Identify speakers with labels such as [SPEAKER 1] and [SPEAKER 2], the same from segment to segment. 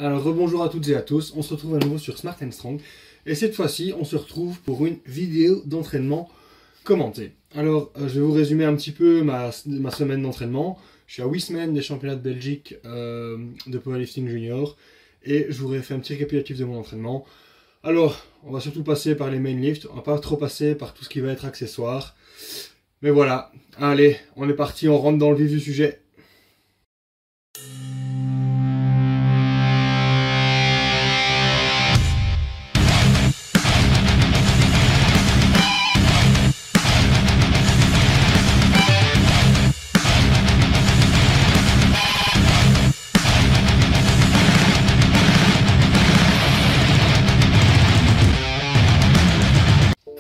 [SPEAKER 1] Alors rebonjour à toutes et à tous, on se retrouve à nouveau sur Smart & Strong et cette fois-ci on se retrouve pour une vidéo d'entraînement commentée. Alors je vais vous résumer un petit peu ma semaine d'entraînement. Je suis à 8 semaines des championnats de Belgique de powerlifting junior et je vous fait un petit récapitulatif de mon entraînement. Alors on va surtout passer par les main lifts, on va pas trop passer par tout ce qui va être accessoire. Mais voilà, allez, on est parti, on rentre dans le vif du sujet.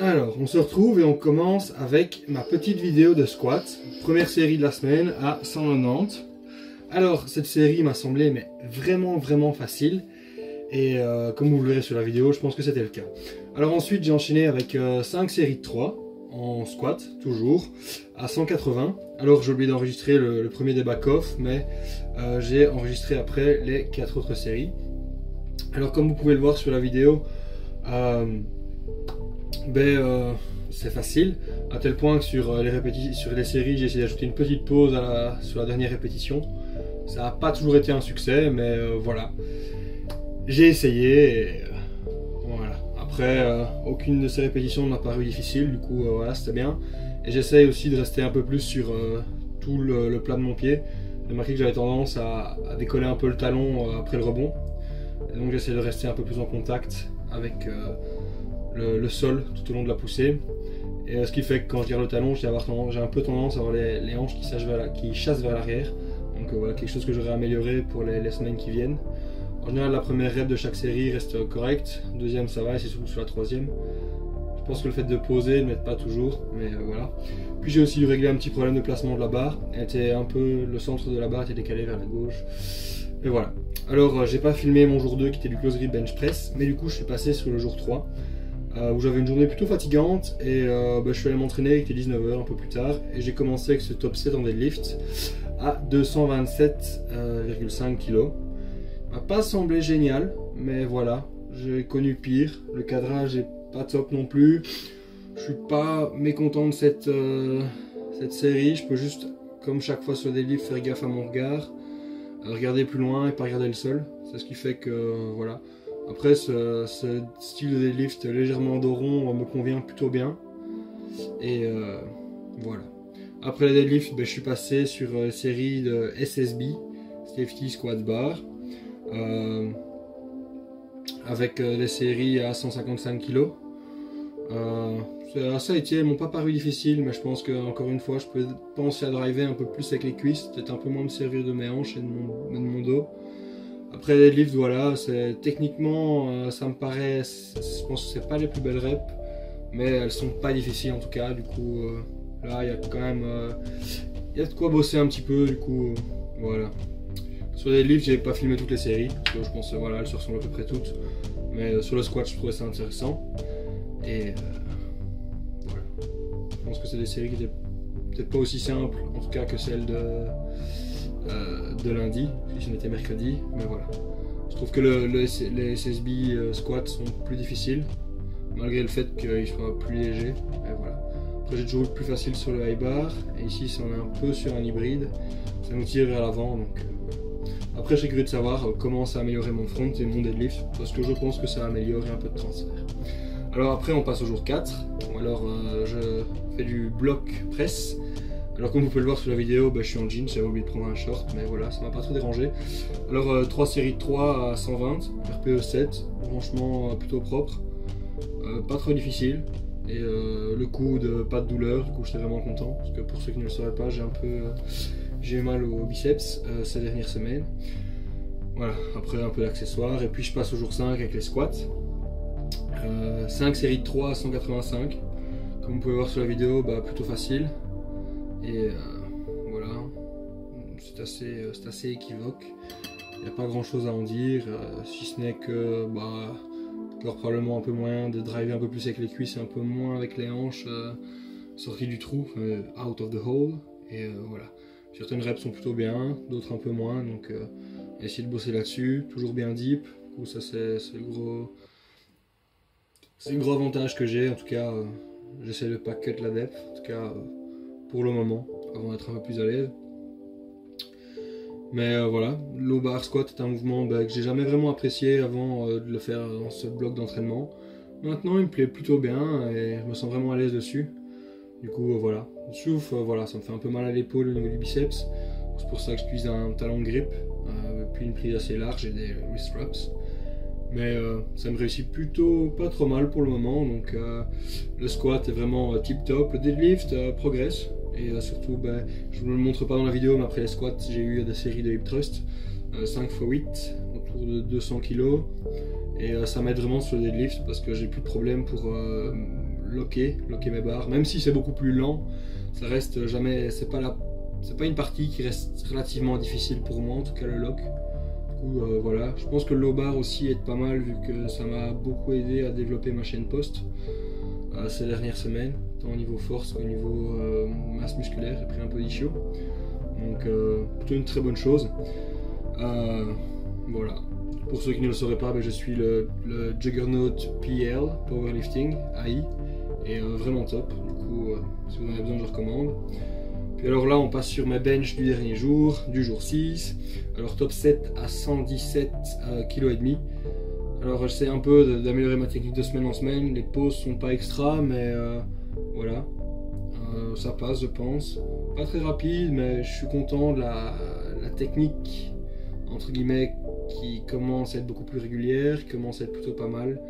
[SPEAKER 1] Alors, on se retrouve et on commence avec ma petite vidéo de squat. Première série de la semaine à 190. Alors, cette série m'a semblé vraiment facile. Et comme vous le verrez sur la vidéo, je pense que c'était le cas. Alors ensuite, j'ai enchaîné avec 5 séries de 3 en squat, toujours, à 180. Alors, j'ai oublié d'enregistrer le premier des back-off, mais j'ai enregistré après les 4 autres séries. Alors, comme vous pouvez le voir sur la vidéo, c'est facile, à tel point que sur les séries, j'ai essayé d'ajouter une petite pause sur la dernière répétition. Ça n'a pas toujours été un succès, mais voilà. J'ai essayé et voilà. Après, aucune de ces répétitions ne m'a paru difficile, du coup voilà, c'était bien. Et j'essaye aussi de rester un peu plus sur tout le plat de mon pied. J'ai remarqué que j'avais tendance à décoller un peu le talon après le rebond. Et donc j'essaie de rester un peu plus en contact avec le sol tout au long de la poussée. Et ce qui fait que quand je tire le talon, j'ai un peu tendance à avoir les hanches qui chassent vers l'arrière. Donc voilà, quelque chose que j'aurais amélioré pour les semaines qui viennent. En général, la première rep de chaque série reste correcte, deuxième ça va et c'est surtout sur la troisième. Je pense que le fait de poser ne m'aide pas toujours, mais voilà. Puis j'ai aussi dû régler un petit problème de placement de la barre. Le centre de la barre était décalé vers la gauche. Et voilà. Alors j'ai pas filmé mon jour 2 qui était du close grip bench press, mais du coup je suis passé sur le jour 3. Où j'avais une journée plutôt fatigante et je suis allé m'entraîner, il était 19 h un peu plus tard et j'ai commencé avec ce top 7 en deadlift à 227,5 kg. M'a pas semblé génial, mais voilà, j'ai connu pire, le cadrage est pas top non plus, je suis pas mécontent de cette série, je peux juste, comme chaque fois sur le deadlift, faire gaffe à mon regard, regarder plus loin et pas regarder le sol, c'est ce qui fait que voilà. Après, ce style de deadlift légèrement dos rond me convient plutôt bien. Et voilà. Après la deadlift, je suis passé sur une série de SSB, Safety Squat Bar, avec des séries à 155 kg. Ça a été, elles m'ont pas paru difficile, mais je pense que encore une fois, je peux penser à driver un peu plus avec les cuisses, peut-être un peu moins me servir de mes hanches et de mon dos. Après les deadlifts, voilà, techniquement, ça me paraît, je pense que c'est pas les plus belles reps, mais elles sont pas difficiles en tout cas. Du coup, là, il y a quand même, il y a de quoi bosser un petit peu. Du coup, voilà. Sur les deadlifts, j'ai pas filmé toutes les séries, parce que je pense, voilà, elles se ressemblent à peu près toutes. Mais sur le squat, je trouvais ça intéressant. Et voilà. Je pense que c'est des séries qui étaient peut-être pas aussi simples, en tout cas que celles de lundi, si ce n'était mercredi, mais voilà. Je trouve que les SSB squats sont plus difficiles, malgré le fait qu'ils soient plus légers, et voilà. Après j'ai toujours eu plus facile sur le high bar, et ici on est un peu sur un hybride, ça nous tire vers l'avant, donc après je suis curieux de savoir comment ça a amélioré mon front et mon deadlift, parce que je pense que ça a amélioré un peu de transfert. Alors après on passe au jour 4, alors je fais du bloc press. Alors comme vous pouvez le voir sur la vidéo, je suis en jeans, j'avais oublié de prendre un short, mais voilà, ça m'a pas trop dérangé. Alors 3 séries de 3 à 120, RPE 7, franchement plutôt propre, pas trop difficile. Et le coup pas de douleur, du coup j'étais vraiment content, parce que pour ceux qui ne le sauraient pas, j'ai eu mal au biceps ces dernières semaines. Voilà, après un peu d'accessoires, et puis je passe au jour 5 avec les squats. 5 séries de 3 à 185, comme vous pouvez voir sur la vidéo, plutôt facile. Et voilà, c'est assez équivoque, il n'y a pas grand chose à en dire, si ce n'est que probablement un peu moins de driver un peu plus avec les cuisses et un peu moins avec les hanches sorties du trou, out of the hole, et voilà. Certaines reps sont plutôt bien, d'autres un peu moins, donc essayer de bosser là-dessus, toujours bien deep. Du coup, ça c'est le gros avantage que j'ai. En tout cas, j'essaie de pas cut la depth, en tout cas pour le moment, avant d'être un peu plus à l'aise. Mais voilà, low bar squat est un mouvement que j'ai jamais vraiment apprécié avant de le faire dans ce bloc d'entraînement. Maintenant il me plaît plutôt bien et je me sens vraiment à l'aise dessus. Du coup voilà, sauf voilà, ça me fait un peu mal à l'épaule au niveau du biceps. C'est pour ça que j'utilise un talon de grip, puis une prise assez large et des wrist straps. Mais ça me réussit plutôt pas trop mal pour le moment, donc le squat est vraiment tip top, le deadlift progresse. Et surtout, je ne le montre pas dans la vidéo, mais après les squats, j'ai eu des séries de hip thrust 5x8 autour de 200 kg. Et ça m'aide vraiment sur le deadlift parce que j'ai plus de problème pour locker mes barres. Même si c'est beaucoup plus lent, ça reste jamais. C'est pas une partie qui reste relativement difficile pour moi, en tout cas le lock. Du coup, voilà. Je pense que le low bar aussi aide pas mal vu que ça m'a beaucoup aidé à développer ma chaîne post ces dernières semaines, tant au niveau force qu'au niveau masse musculaire. J'ai pris un peu d'ischio, donc plutôt une très bonne chose. Voilà, pour ceux qui ne le sauraient pas, je suis le Juggernaut PL Powerlifting AI et vraiment top. Du coup, si vous en avez besoin, je recommande. Puis alors là, on passe sur mes bench du dernier jour, du jour 6. Alors top 7 à 117,5 kg. Alors j'essaie un peu d'améliorer ma technique de semaine en semaine. Les pauses sont pas extra, mais voilà, ça passe je pense. Pas très rapide, mais je suis content de la technique entre guillemets qui commence à être beaucoup plus régulière, qui commence à être plutôt pas mal.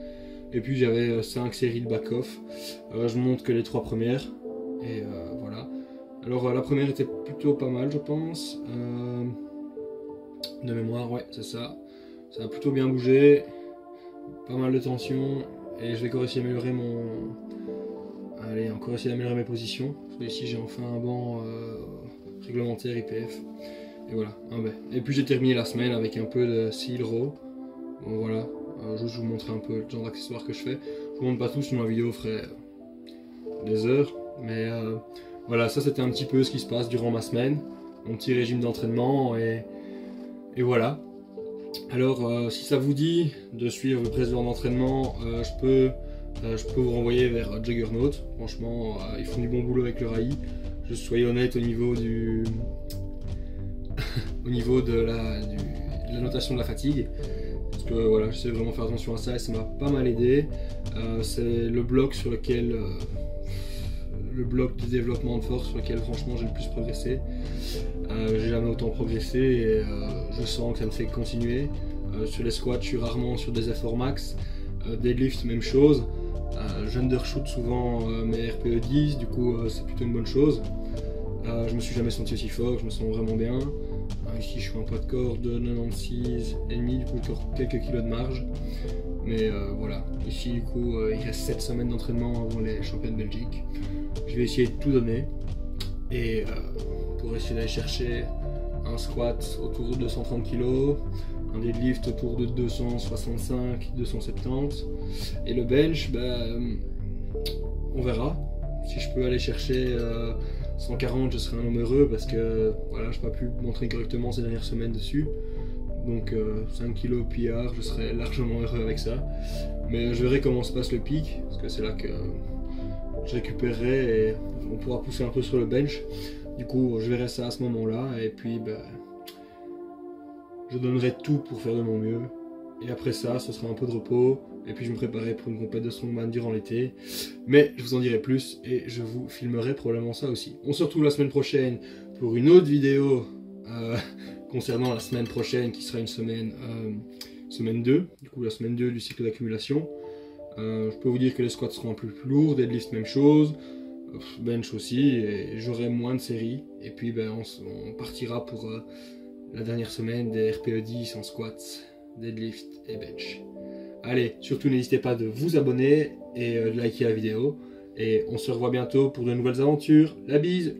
[SPEAKER 1] Et puis j'avais 5 séries de back-off. Je montre que les 3 premières. Et voilà. Alors la première était plutôt pas mal je pense. De mémoire, ouais c'est ça. Ça a plutôt bien bougé. Pas mal de tension et je vais encore essayer d'améliorer encore essayer d'améliorer mes positions. Parce que ici j'ai enfin un banc réglementaire IPF. Et voilà, et puis j'ai terminé la semaine avec un peu de seal row. Bon voilà, juste vous montrer un peu le genre d'accessoires que je fais. Je vous montre pas tout, sinon la vidéo ferait des heures. Mais voilà, ça c'était un petit peu ce qui se passe durant ma semaine. Mon petit régime d'entraînement et voilà. Alors, si ça vous dit de suivre le précédent d'entraînement, je peux vous renvoyer vers Juggernaut. Franchement, ils font du bon boulot avec leur AI. Juste soyez honnête au niveau au niveau de la notation de la fatigue. Parce que voilà, j'essaie vraiment de faire attention à ça et ça m'a pas mal aidé. C'est le bloc sur lequel le bloc de développement de force sur lequel franchement j'ai le plus progressé. J'ai jamais autant progressé et je sens que ça me fait continuer. Sur les squats, je suis rarement sur des efforts max. Deadlift, même chose. J'undershoot souvent mes RPE 10, du coup c'est plutôt une bonne chose. Je me suis jamais senti aussi fort, je me sens vraiment bien. Ici je suis en poids de corps de 96,5, du coup encore quelques kilos de marge. Mais voilà, ici du coup il reste 7 semaines d'entraînement avant les championnats de Belgique. Je vais essayer de tout donner et pour essayer d'aller chercher un squat autour de 230 kg, un deadlift autour de 265-270 et le bench, on verra. Si je peux aller chercher 140, je serai un homme heureux parce que voilà, je n'ai pas pu m'entraîner correctement ces dernières semaines dessus. Donc 5 kg PR, je serai largement heureux avec ça. Mais je verrai comment se passe le pic, parce que c'est là que je récupérerai et on pourra pousser un peu sur le bench. Du coup, je verrai ça à ce moment-là et puis je donnerai tout pour faire de mon mieux. Et après ça, ce sera un peu de repos et puis je me préparerai pour une compète de strongman durant l'été. Mais je vous en dirai plus et je vous filmerai probablement ça aussi. On se retrouve la semaine prochaine pour une autre vidéo concernant la semaine prochaine qui sera une semaine 2, du coup la semaine 2 du cycle d'accumulation. Je peux vous dire que les squats seront un peu plus lourds, deadlift même chose, bench aussi, et j'aurai moins de séries. Et puis on partira pour la dernière semaine des RPE 10 en squats, deadlift et bench. Allez, surtout n'hésitez pas de vous abonner et de liker la vidéo. Et on se revoit bientôt pour de nouvelles aventures. La bise!